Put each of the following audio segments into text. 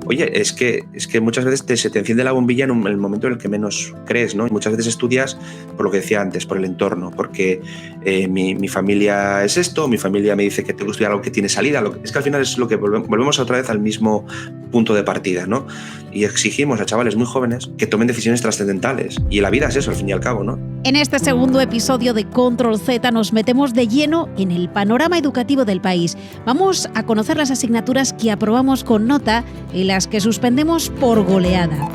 Oye, es que muchas veces se te enciende la bombilla en el momento en el que menos crees, ¿no? Muchas veces estudias por lo que decía antes, por el entorno, porque mi familia es esto, mi familia me dice que tengo que estudiar algo que tiene salida. Es que al final es lo que volvemos otra vez al mismo punto de partida, ¿no? Y exigimos a chavales muy jóvenes que tomen decisiones trascendentales. Y la vida es eso, al fin y al cabo, ¿no? En este segundo episodio de Control Z nos metemos de lleno en el panorama educativo del país. Vamos a conocer las asignaturas que aprobamos con nota y las que suspendemos por goleada.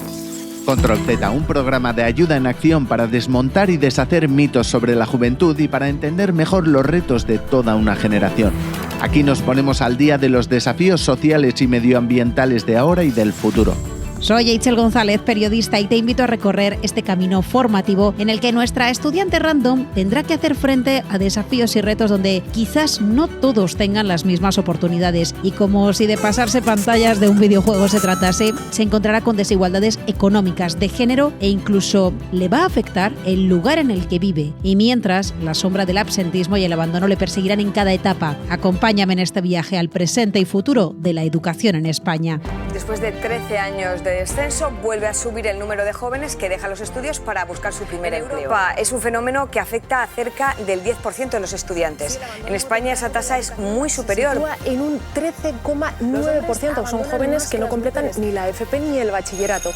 Control Z, un programa de ayuda en acción para desmontar y deshacer mitos sobre la juventud y para entender mejor los retos de toda una generación. Aquí nos ponemos al día de los desafíos sociales y medioambientales de ahora y del futuro. Soy Eichel González, periodista, y te invito a recorrer este camino formativo en el que nuestra estudiante random tendrá que hacer frente a desafíos y retos donde quizás no todos tengan las mismas oportunidades. Y como si de pasarse pantallas de un videojuego se tratase, se encontrará con desigualdades económicas, de género e incluso le va a afectar el lugar en el que vive. Y mientras, la sombra del absentismo y el abandono le perseguirán en cada etapa. Acompáñame en este viaje al presente y futuro de la educación en España. Después de 13 años de descenso, vuelve a subir el número de jóvenes que dejan los estudios para buscar su primer empleo. Europa es un fenómeno que afecta a cerca del 10% de los estudiantes. En España esa tasa es muy superior. Se en un 13,9%. Son jóvenes que no completan ni la FP ni el bachillerato.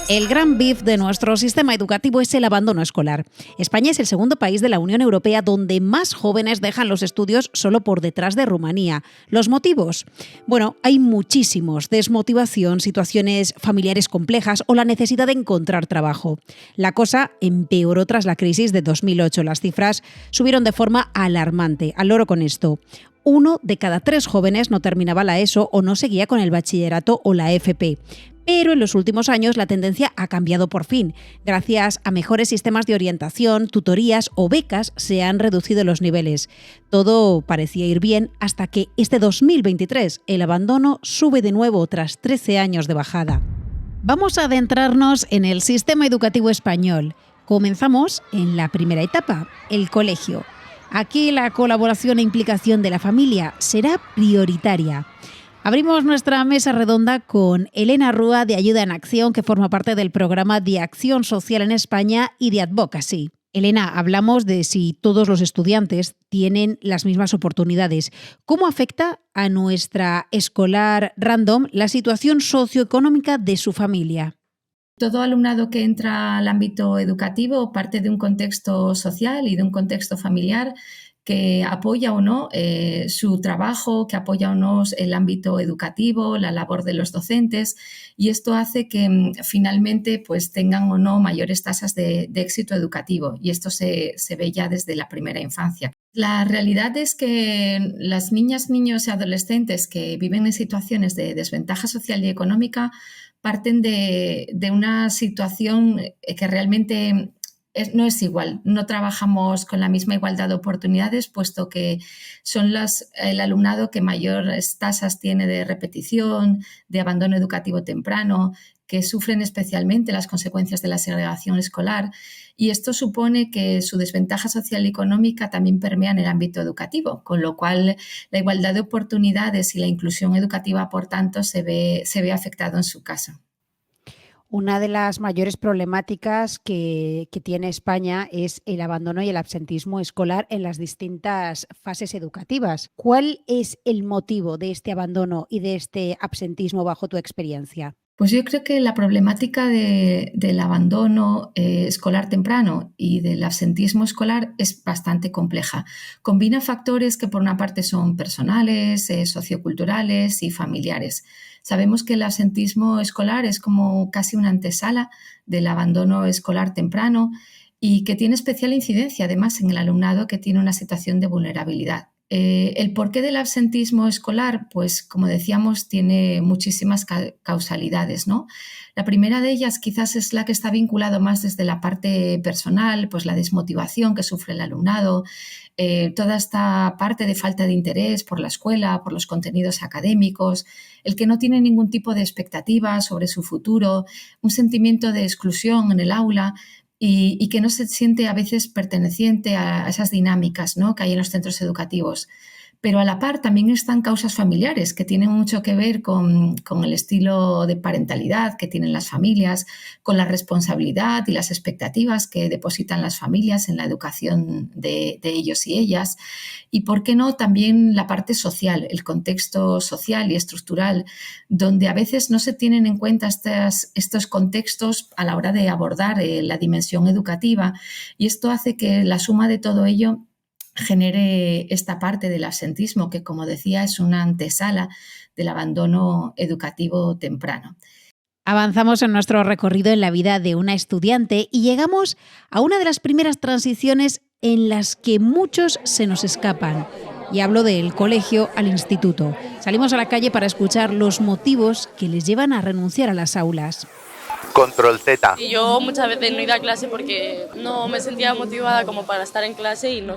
El gran beef de nuestro sistema educativo es el abandono escolar. España es el segundo país de la Unión Europea donde más jóvenes dejan los estudios, solo por detrás de Rumanía. ¿Los motivos? Bueno, hay muchísimos. Desmotivación, situaciones familiares complejas o la necesidad de encontrar trabajo. La cosa empeoró tras la crisis de 2008. Las cifras subieron de forma alarmante. Al loro con esto. 1 de cada 3 jóvenes no terminaba la ESO o no seguía con el bachillerato o la FP. Pero en los últimos años la tendencia ha cambiado por fin. Gracias a mejores sistemas de orientación, tutorías o becas se han reducido los niveles. Todo parecía ir bien hasta que este 2023 el abandono sube de nuevo tras 13 años de bajada. Vamos a adentrarnos en el sistema educativo español. Comenzamos en la primera etapa, el colegio. Aquí la colaboración e implicación de la familia será prioritaria. Abrimos nuestra mesa redonda con Elena Rúa, de Ayuda en Acción, que forma parte del programa de Acción Social en España y de Advocacy. Elena, hablamos de si todos los estudiantes tienen las mismas oportunidades. ¿Cómo afecta a nuestra escolar random la situación socioeconómica de su familia? Todo alumnado que entra al ámbito educativo parte de un contexto social y de un contexto familiar que apoya o no su trabajo, que apoya o no el ámbito educativo, la labor de los docentes, y esto hace que finalmente pues, tengan o no mayores tasas de éxito educativo, y esto se ve ya desde la primera infancia. La realidad es que las niñas, niños y adolescentes que viven en situaciones de desventaja social y económica parten de una situación que realmente no es igual. No trabajamos con la misma igualdad de oportunidades, puesto que son el alumnado que mayores tasas tiene de repetición, de abandono educativo temprano, que sufren especialmente las consecuencias de la segregación escolar, y esto supone que su desventaja social y económica también permea en el ámbito educativo, con lo cual la igualdad de oportunidades y la inclusión educativa, por tanto, se ve afectado en su caso. Una de las mayores problemáticas que tiene España es el abandono y el absentismo escolar en las distintas fases educativas. ¿Cuál es el motivo de este abandono y de este absentismo bajo tu experiencia? Pues yo creo que la problemática del abandono escolar temprano y del absentismo escolar es bastante compleja. Combina factores que por una parte son personales, socioculturales y familiares. Sabemos que el absentismo escolar es como casi una antesala del abandono escolar temprano y que tiene especial incidencia además en el alumnado que tiene una situación de vulnerabilidad. El porqué del absentismo escolar, pues como decíamos, tiene muchísimas causalidades, ¿no? La primera de ellas quizás es la que está vinculada más desde la parte personal, pues la desmotivación que sufre el alumnado, toda esta parte de falta de interés por la escuela, por los contenidos académicos, el que no tiene ningún tipo de expectativa sobre su futuro, un sentimiento de exclusión en el aula, y que no se siente a veces perteneciente a esas dinámicas, ¿no?, que hay en los centros educativos. Pero a la par también están causas familiares que tienen mucho que ver con el estilo de parentalidad que tienen las familias, con la responsabilidad y las expectativas que depositan las familias en la educación de ellos y ellas. Y, ¿por qué no?, también la parte social, el contexto social y estructural, donde a veces no se tienen en cuenta estos contextos a la hora de abordar la dimensión educativa. Y esto hace que la suma de todo ello genere esta parte del absentismo que, como decía, es una antesala del abandono educativo temprano. Avanzamos en nuestro recorrido en la vida de una estudiante y llegamos a una de las primeras transiciones en las que muchos se nos escapan. Y hablo del colegio al instituto. Salimos a la calle para escuchar los motivos que les llevan a renunciar a las aulas. Control Z. Y yo muchas veces no he ido a clase porque no me sentía motivada como para estar en clase y no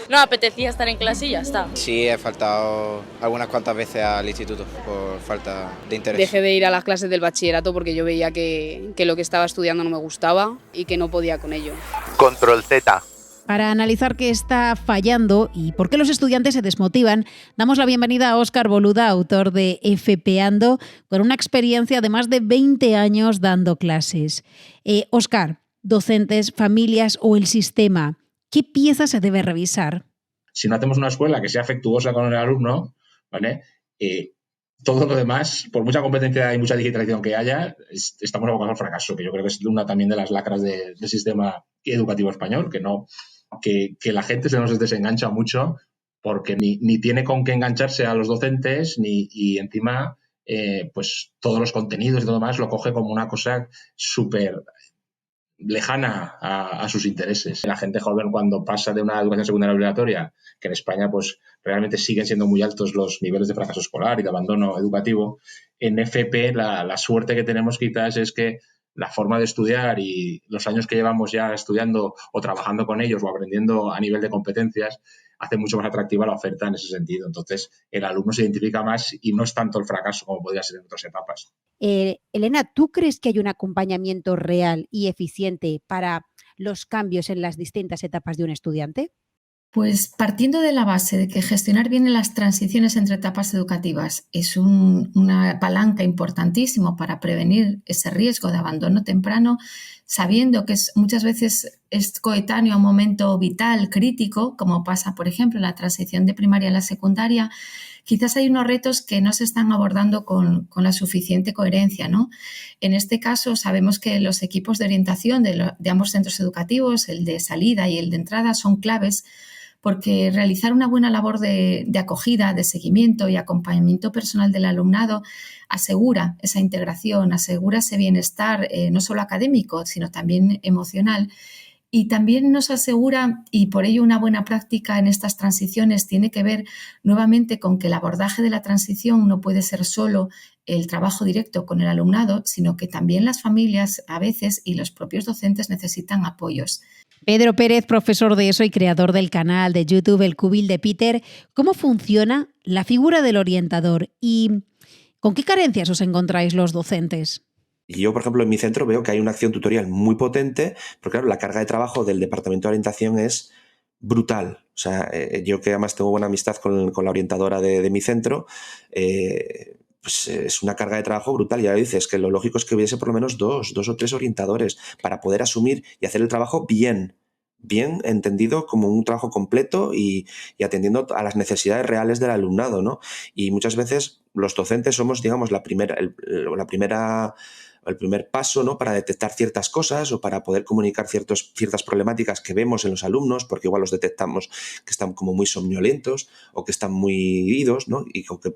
me apetecía estar en clase y ya está. Sí, he faltado algunas cuantas veces al instituto por falta de interés. Dejé de ir a las clases del bachillerato porque yo veía que lo que estaba estudiando no me gustaba y que no podía con ello. Control Z. Para analizar qué está fallando y por qué los estudiantes se desmotivan, damos la bienvenida a Óscar Boluda, autor de FPando, con una experiencia de más de 20 años dando clases. Óscar, docentes, familias o el sistema, ¿qué pieza se debe revisar? Si no hacemos una escuela que sea afectuosa con el alumno, ¿vale? Todo lo demás, por mucha competencia y mucha digitalización que haya, estamos abocados al fracaso, que yo creo que es una también de las lacras del sistema educativo español, que la gente se nos desengancha mucho porque ni tiene con qué engancharse a los docentes y encima pues todos los contenidos y todo más lo coge como una cosa súper lejana a sus intereses. La gente joven, cuando pasa de una educación secundaria obligatoria, que en España pues realmente siguen siendo muy altos los niveles de fracaso escolar y de abandono educativo, en FP la suerte que tenemos quizás es que la forma de estudiar y los años que llevamos ya estudiando o trabajando con ellos o aprendiendo a nivel de competencias hace mucho más atractiva la oferta en ese sentido. Entonces, el alumno se identifica más y no es tanto el fracaso como podría ser en otras etapas. Elena, ¿tú crees que hay un acompañamiento real y eficiente para los cambios en las distintas etapas de un estudiante? Pues partiendo de la base de que gestionar bien las transiciones entre etapas educativas es una palanca importantísima para prevenir ese riesgo de abandono temprano, sabiendo que muchas veces es coetáneo a un momento vital, crítico, como pasa, por ejemplo, en la transición de primaria a la secundaria, quizás hay unos retos que no se están abordando con la suficiente coherencia, ¿no? En este caso, sabemos que los equipos de orientación de ambos centros educativos, el de salida y el de entrada, son claves porque realizar una buena labor de acogida, de seguimiento y acompañamiento personal del alumnado asegura esa integración, asegura ese bienestar no solo académico, sino también emocional. Y también nos asegura, y por ello una buena práctica en estas transiciones tiene que ver nuevamente con que el abordaje de la transición no puede ser solo el trabajo directo con el alumnado, sino que también las familias a veces y los propios docentes necesitan apoyos. Pedro Pérez, profesor de ESO y creador del canal de YouTube El Cubil de Peter, ¿cómo funciona la figura del orientador y con qué carencias os encontráis los docentes? Y yo, por ejemplo, en mi centro veo que hay una acción tutorial muy potente, porque claro, la carga de trabajo del departamento de orientación es brutal. O sea, yo que además tengo buena amistad con la orientadora de mi centro, pues es una carga de trabajo brutal. Ya dices que lo lógico es que hubiese por lo menos dos o tres orientadores para poder asumir y hacer el trabajo bien entendido como un trabajo completo y atendiendo a las necesidades reales del alumnado, ¿no? Y muchas veces los docentes somos, digamos, el primer paso, ¿no?, para detectar ciertas cosas o para poder comunicar ciertas problemáticas que vemos en los alumnos, porque igual los detectamos que están como muy somnolentos o que están muy idos, ¿no?,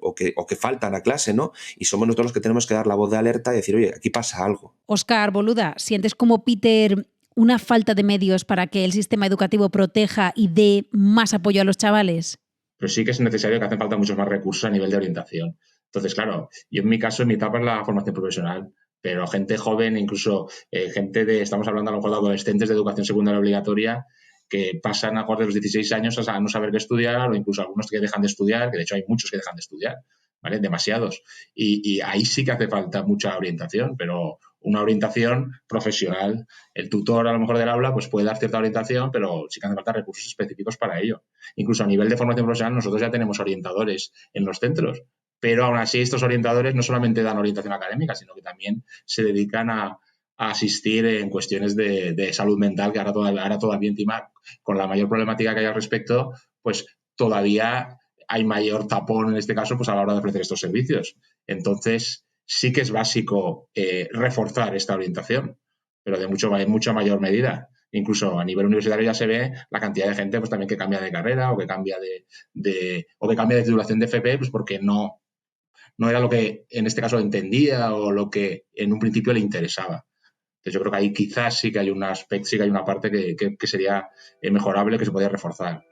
o que faltan a clase, ¿no? Y somos nosotros los que tenemos que dar la voz de alerta y decir, oye, aquí pasa algo. Óscar Boluda, ¿sientes como Peter una falta de medios para que el sistema educativo proteja y dé más apoyo a los chavales? Pero sí que es necesario que hacen falta muchos más recursos a nivel de orientación. Entonces, claro, yo en mi caso, en mi etapa es la formación profesional, pero gente joven, incluso estamos hablando a lo mejor de adolescentes de educación secundaria obligatoria que pasan a de los 16 años a no saber qué estudiar o incluso algunos que dejan de estudiar, que de hecho hay muchos que dejan de estudiar, ¿vale? Demasiados. Y ahí sí que hace falta mucha orientación, pero una orientación profesional. El tutor, a lo mejor del aula, pues puede dar cierta orientación, pero sí que hace falta recursos específicos para ello. Incluso a nivel de formación profesional, nosotros ya tenemos orientadores en los centros, pero aún así estos orientadores no solamente dan orientación académica, sino que también se dedican a asistir en cuestiones de salud mental, que ahora todavía encima, con la mayor problemática que hay al respecto, pues todavía hay mayor tapón en este caso pues a la hora de ofrecer estos servicios. Entonces, sí que es básico reforzar esta orientación, pero de mucha mayor medida. Incluso a nivel universitario ya se ve la cantidad de gente pues también que cambia de carrera o que cambia de titulación de FP, pues porque no era lo que en este caso entendía o lo que en un principio le interesaba. Entonces yo creo que ahí quizás sí que hay un aspecto, sí que hay una parte que sería mejorable, que se podría reforzar.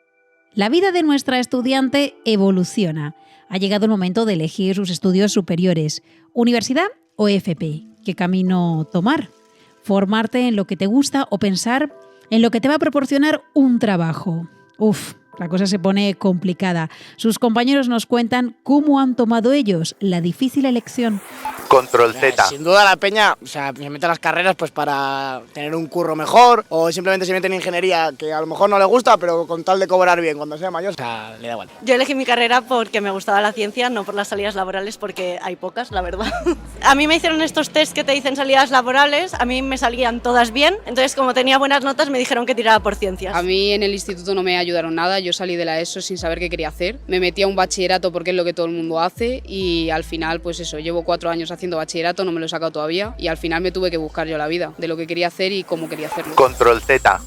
La vida de nuestra estudiante evoluciona. Ha llegado el momento de elegir sus estudios superiores. ¿Universidad o FP? ¿Qué camino tomar? ¿Formarte en lo que te gusta o pensar en lo que te va a proporcionar un trabajo? La cosa se pone complicada. Sus compañeros nos cuentan cómo han tomado ellos la difícil elección. Control Z. Sin duda la peña, se mete a las carreras pues para tener un curro mejor, o simplemente se mete en ingeniería que a lo mejor no le gusta, pero con tal de cobrar bien cuando sea mayor, le da igual. Yo elegí mi carrera porque me gustaba la ciencia, no por las salidas laborales, porque hay pocas, la verdad. A mí me hicieron estos test que te dicen salidas laborales, a mí me salían todas bien, entonces como tenía buenas notas me dijeron que tirara por ciencias. A mí en el instituto no me ayudaron nada, yo salí de la ESO sin saber qué quería hacer. Me metí a un bachillerato porque es lo que todo el mundo hace y al final pues eso, llevo 4 años haciendo bachillerato, no me lo he sacado todavía y al final me tuve que buscar yo la vida de lo que quería hacer y cómo quería hacerlo. Control Z.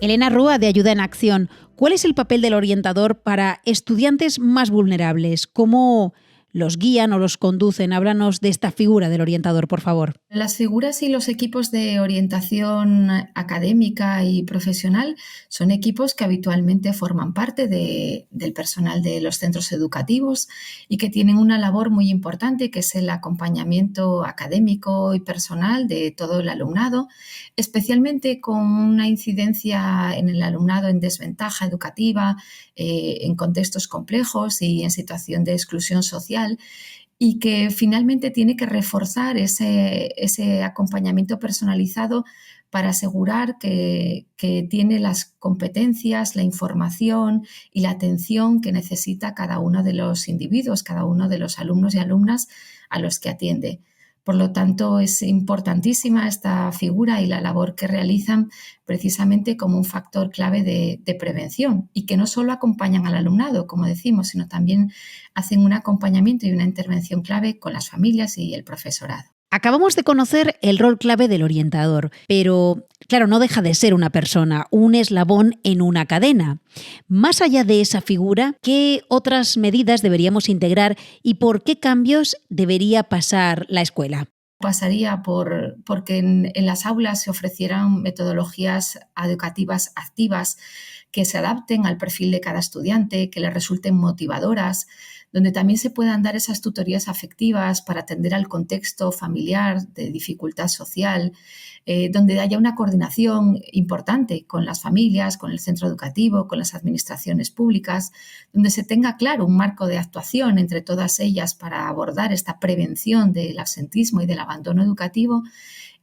Elena Rúa, de Ayuda en Acción. ¿Cuál es el papel del orientador para estudiantes más vulnerables? ¿Cómo los guían o los conducen? Háblanos de esta figura del orientador, por favor. Las figuras y los equipos de orientación académica y profesional son equipos que habitualmente forman parte del personal de los centros educativos y que tienen una labor muy importante, que es el acompañamiento académico y personal de todo el alumnado, especialmente con una incidencia en el alumnado en desventaja educativa, en contextos complejos y en situación de exclusión social, y que finalmente tiene que reforzar ese acompañamiento personalizado para asegurar que tiene las competencias, la información y la atención que necesita cada uno de los individuos, cada uno de los alumnos y alumnas a los que atiende. Por lo tanto, es importantísima esta figura y la labor que realizan precisamente como un factor clave de prevención, y que no solo acompañan al alumnado, como decimos, sino también hacen un acompañamiento y una intervención clave con las familias y el profesorado. Acabamos de conocer el rol clave del orientador, pero claro, no deja de ser una persona, un eslabón en una cadena. Más allá de esa figura, ¿qué otras medidas deberíamos integrar y por qué cambios debería pasar la escuela? Pasaría porque en las aulas se ofrecieran metodologías educativas activas que se adapten al perfil de cada estudiante, que le resulten motivadoras, donde también se puedan dar esas tutorías afectivas para atender al contexto familiar de dificultad social, donde haya una coordinación importante con las familias, con el centro educativo, con las administraciones públicas, donde se tenga claro un marco de actuación entre todas ellas para abordar esta prevención del absentismo y del abandono educativo,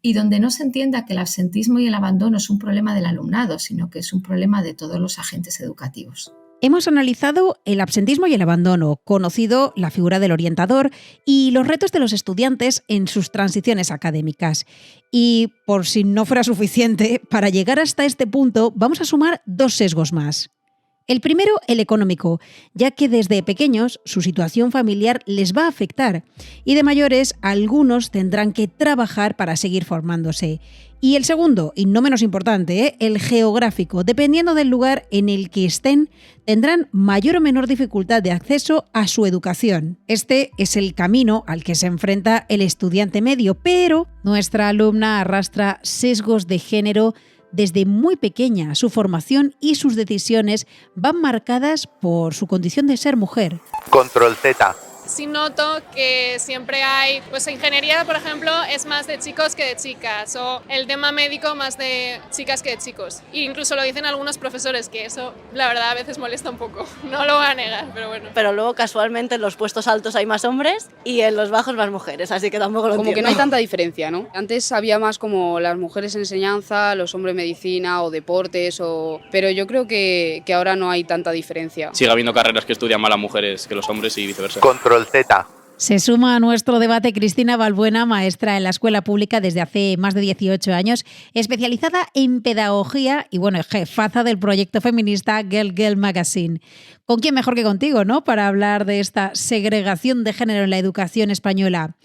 y donde no se entienda que el absentismo y el abandono es un problema del alumnado, sino que es un problema de todos los agentes educativos. Hemos analizado el absentismo y el abandono, conocido la figura del orientador y los retos de los estudiantes en sus transiciones académicas. Y por si no fuera suficiente, para llegar hasta este punto vamos a sumar 2 sesgos más. El primero, el económico, ya que desde pequeños su situación familiar les va a afectar y de mayores algunos tendrán que trabajar para seguir formándose. Y el segundo, y no menos importante, el geográfico. Dependiendo del lugar en el que estén, tendrán mayor o menor dificultad de acceso a su educación. Este es el camino al que se enfrenta el estudiante medio, pero nuestra alumna arrastra sesgos de género desde muy pequeña. Su formación y sus decisiones van marcadas por su condición de ser mujer. Control Z. sí noto que siempre hay, pues ingeniería, por ejemplo, es más de chicos que de chicas, o el tema médico más de chicas que de chicos. E incluso lo dicen algunos profesores, que eso, la verdad, a veces molesta un poco. No lo voy a negar, pero bueno. Pero luego, casualmente, en los puestos altos hay más hombres y en los bajos más mujeres, así que tampoco lo entiendo. Como que no hay tanta diferencia, ¿no? Antes había más como las mujeres en enseñanza, los hombres en medicina o deportes, pero yo creo que ahora no hay tanta diferencia. Sigue habiendo carreras que estudian más las mujeres que los hombres y viceversa. Control Z. Se suma a nuestro debate Cristina Balbuena, maestra en la escuela pública desde hace más de 18 años, especializada en pedagogía y jefaza del proyecto feminista Girl Girl Magazine. ¿Con quién mejor que contigo, no? Para hablar de esta segregación de género en la educación española.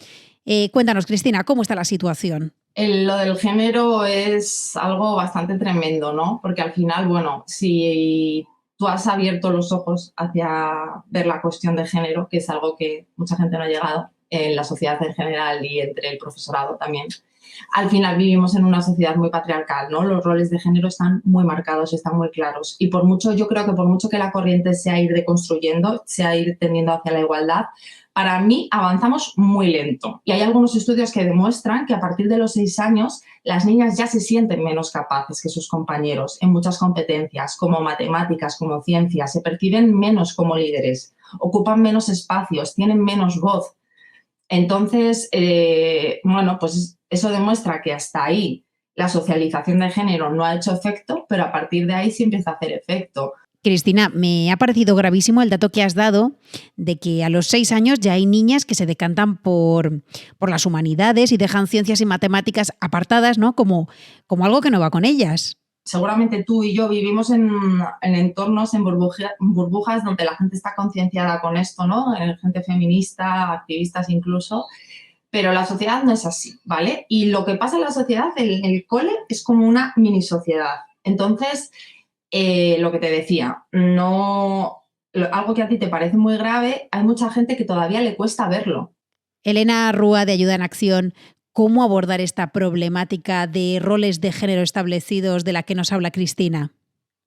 Cuéntanos, Cristina, ¿cómo está la situación? Lo del género es algo bastante tremendo, ¿no? Porque al final, si tú has abierto los ojos hacia ver la cuestión de género, que es algo que mucha gente no ha llegado en la sociedad en general y entre el profesorado también. Al final vivimos en una sociedad muy patriarcal, ¿no? Los roles de género están muy marcados, están muy claros. Y yo creo que por mucho que la corriente sea ir deconstruyendo, sea ir tendiendo hacia la igualdad, para mí avanzamos muy lento. Y hay algunos estudios que demuestran que a partir de los 6 años las niñas ya se sienten menos capaces que sus compañeros en muchas competencias, como matemáticas, como ciencias, se perciben menos como líderes, ocupan menos espacios, tienen menos voz. Entonces, pues eso demuestra que hasta ahí la socialización de género no ha hecho efecto, pero a partir de ahí sí empieza a hacer efecto. Cristina, me ha parecido gravísimo el dato que has dado de que a los 6 años ya hay niñas que se decantan por las humanidades y dejan ciencias y matemáticas apartadas, ¿no? Como algo que no va con ellas. Seguramente tú y yo vivimos en entornos, en burbujas donde la gente está concienciada con esto, ¿no? Gente feminista, activistas incluso, pero la sociedad no es así, ¿vale? Y lo que pasa en la sociedad, el cole, es como una mini sociedad. Entonces, lo que te decía, algo que a ti te parece muy grave, hay mucha gente que todavía le cuesta verlo. Elena Rúa, de Ayuda en Acción, ¿cómo abordar esta problemática de roles de género establecidos de la que nos habla Cristina?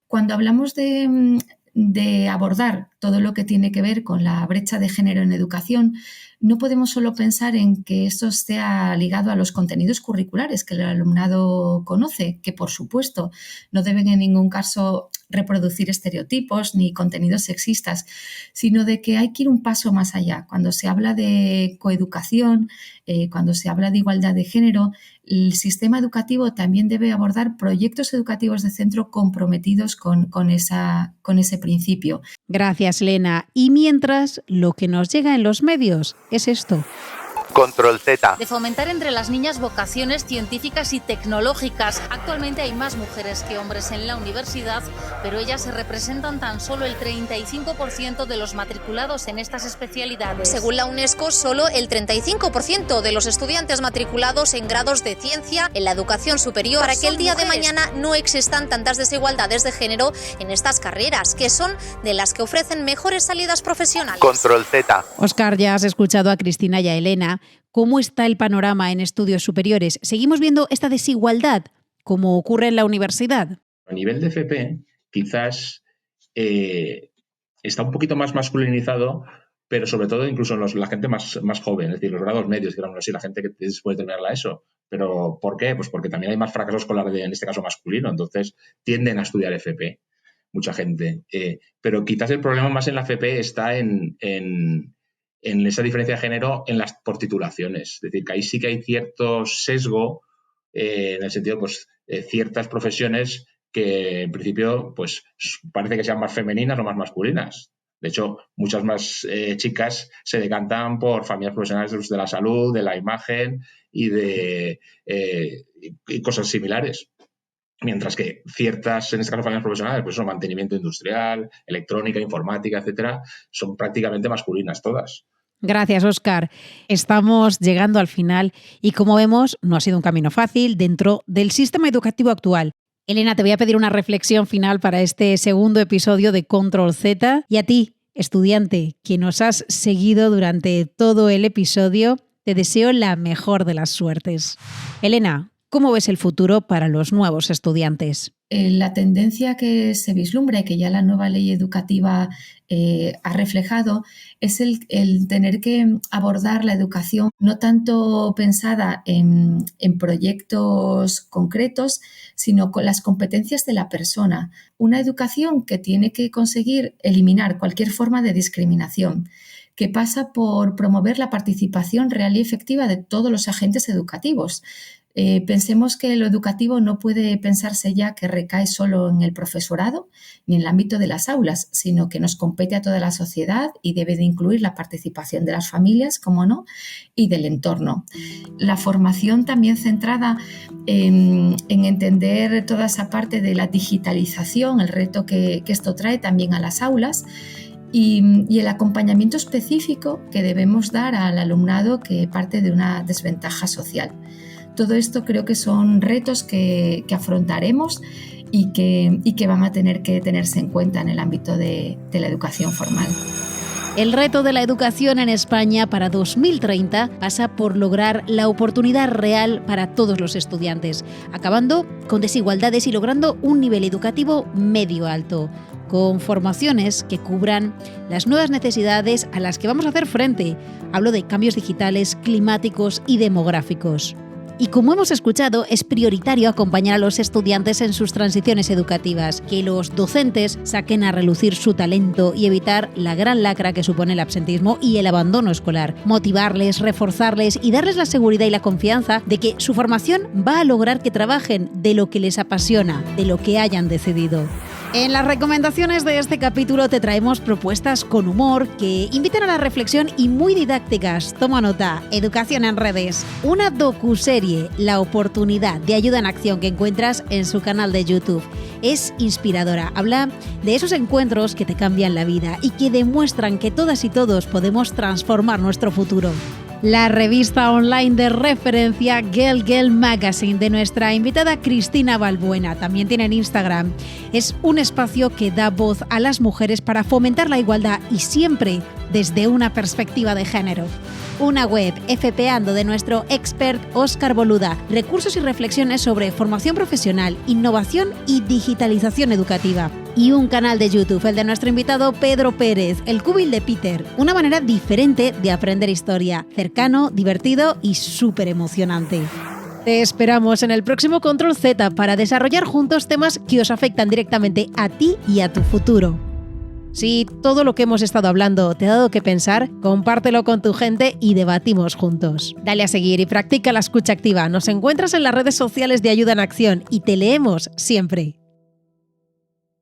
Cuando hablamos de abordar todo lo que tiene que ver con la brecha de género en educación, no podemos solo pensar en que esto esté ligado a los contenidos curriculares que el alumnado conoce, que por supuesto no deben en ningún caso reproducir estereotipos ni contenidos sexistas, sino de que hay que ir un paso más allá. Cuando se habla de coeducación, cuando se habla de igualdad de género, el sistema educativo también debe abordar proyectos educativos de centro comprometidos con ese principio. Gracias, Elena. Y mientras, lo que nos llega en los medios es esto. Control Z. De fomentar entre las niñas vocaciones científicas y tecnológicas. Actualmente hay más mujeres que hombres en la universidad, pero ellas representan tan solo el 35% de los matriculados en estas especialidades. Según la UNESCO, solo el 35% de los estudiantes matriculados en grados de ciencia en la educación superior. Para que el día de mañana no existan tantas desigualdades de género en estas carreras, que son de las que ofrecen mejores salidas profesionales. Control Z. Óscar, ya has escuchado a Cristina y a Elena. ¿Cómo está el panorama en estudios superiores? ¿Seguimos viendo esta desigualdad como ocurre en la universidad? A nivel de FP, quizás está un poquito más masculinizado, pero sobre todo incluso en la gente más joven, es decir, los grados medios, digamos así, la gente que puede terminar la ESO. ¿Pero por qué? Pues porque también hay más fracaso escolar, en este caso masculino, entonces tienden a estudiar FP, mucha gente. Pero quizás el problema más en la FP está en esa diferencia de género por titulaciones. Es decir, que ahí sí que hay cierto sesgo en el sentido, pues, ciertas profesiones que en principio, pues, parece que sean más femeninas o más masculinas. De hecho, muchas más chicas se decantan por familias profesionales de la salud, de la imagen y cosas similares. Mientras que ciertas, en este caso, familias profesionales, pues son mantenimiento industrial, electrónica, informática, etcétera, son prácticamente masculinas todas. Gracias, Óscar. Estamos llegando al final y, como vemos, no ha sido un camino fácil dentro del sistema educativo actual. Elena, te voy a pedir una reflexión final para este segundo episodio de Control Z. Y a ti, estudiante, que nos has seguido durante todo el episodio, te deseo la mejor de las suertes. Elena, ¿Cómo ves el futuro para los nuevos estudiantes? La tendencia que se vislumbra y que ya la nueva ley educativa ha reflejado es el tener que abordar la educación no tanto pensada en proyectos concretos, sino con las competencias de la persona. Una educación que tiene que conseguir eliminar cualquier forma de discriminación, que pasa por promover la participación real y efectiva de todos los agentes educativos. Pensemos que lo educativo no puede pensarse ya que recae solo en el profesorado ni en el ámbito de las aulas, sino que nos compete a toda la sociedad y debe de incluir la participación de las familias, como no, y del entorno. La formación también centrada en entender toda esa parte de la digitalización, el reto que esto trae también a las aulas, y el acompañamiento específico que debemos dar al alumnado que parte de una desventaja social. Todo esto creo que son retos que afrontaremos y que van a tener que tenerse en cuenta en el ámbito de la educación formal. El reto de la educación en España para 2030 pasa por lograr la oportunidad real para todos los estudiantes, acabando con desigualdades y logrando un nivel educativo medio alto, con formaciones que cubran las nuevas necesidades a las que vamos a hacer frente. Hablo de cambios digitales, climáticos y demográficos. Y como hemos escuchado, es prioritario acompañar a los estudiantes en sus transiciones educativas, que los docentes saquen a relucir su talento y evitar la gran lacra que supone el absentismo y el abandono escolar. Motivarles, reforzarles y darles la seguridad y la confianza de que su formación va a lograr que trabajen de lo que les apasiona, de lo que hayan decidido. En las recomendaciones de este capítulo te traemos propuestas con humor que invitan a la reflexión y muy didácticas. Toma nota, Educación en Redes. Una docuserie, La Oportunidad, de Ayuda en Acción, que encuentras en su canal de YouTube. Es inspiradora, habla de esos encuentros que te cambian la vida y que demuestran que todas y todos podemos transformar nuestro futuro. La revista online de referencia Girl Magazine de nuestra invitada Cristina Balbuena, también tiene en Instagram. Es un espacio que da voz a las mujeres para fomentar la igualdad y siempre desde una perspectiva de género. Una web, FPando, de nuestro expert Óscar Boluda. Recursos y reflexiones sobre formación profesional, innovación y digitalización educativa. Y un canal de YouTube, el de nuestro invitado Pedro Pérez, El Cubil de Peter. Una manera diferente de aprender historia. Cercano, divertido y súper emocionante. Te esperamos en el próximo Control Z para desarrollar juntos temas que os afectan directamente a ti y a tu futuro. Si todo lo que hemos estado hablando te ha dado que pensar, compártelo con tu gente y debatimos juntos. Dale a seguir y practica la escucha activa. Nos encuentras en las redes sociales de Ayuda en Acción y te leemos siempre.